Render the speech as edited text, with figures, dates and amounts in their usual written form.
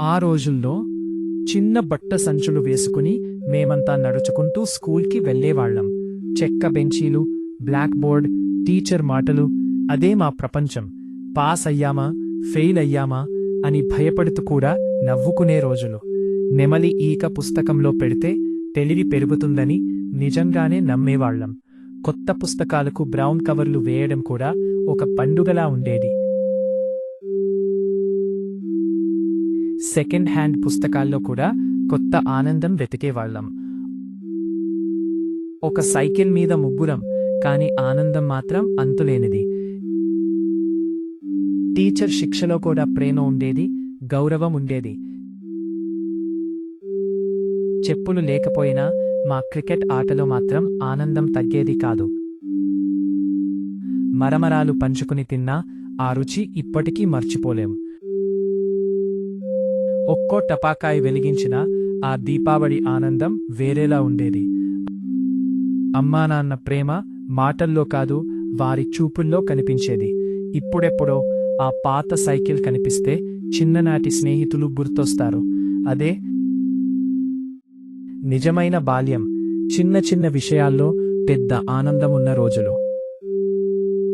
ఆ రోజుల్లో చిన్న బట్ట సంచులు వేసుకుని మేమంతా నడుచుకుంటూ స్కూల్కి వెళ్ళేవాళ్లం. చెక్క బెంచీలు, బ్లాక్ బోర్డ్, టీచర్ మాటలు, అదే మా ప్రపంచం. పాస్ అయ్యామా, ఫెయిల్ అయ్యామా అని భయపడుతూ కూడా నవ్వుకునే రోజులు. నెమలి ఈక పుస్తకంలో పెడితే తెలివి పెరుగుతుందని నిజంగానే నమ్మేవాళ్లం. కొత్త పుస్తకాలకు బ్రౌన్ కవర్లు వేయడం కూడా ఒక పండుగలా ఉండేది. సెకండ్ హ్యాండ్ పుస్తకాల్లో కూడా కొత్త ఆనందం వెతికేవాళ్లం. ఒక సైకిల్ మీద ముగ్గురం, కాని ఆనందం మాత్రం అంతులేనిది. టీచర్ శిక్షలో కూడా ప్రేమ ఉండేది, గౌరవం ఉండేది. చెప్పులు లేకపోయినా మా క్రికెట్ ఆటలో మాత్రం ఆనందం తగ్గేది కాదు. మరమరాలు పంచుకుని తిన్నా ఆ రుచి ఇప్పటికీ మర్చిపోలేం. ఒక్కో టపాకాయ వెలిగించిన ఆ దీపావళి ఆనందం వేరేలా ఉండేది. అమ్మా నాన్న ప్రేమ మాటల్లో కాదు, వారి చూపుల్లో కనిపించేది. ఇప్పుడెప్పుడో ఆ పాత సైకిల్ కనిపిస్తే చిన్ననాటి స్నేహితులు గుర్తొస్తారు. అదే నిజమైన బాల్యం. చిన్న చిన్న విషయాల్లో పెద్ద ఆనందమున్న రోజులు.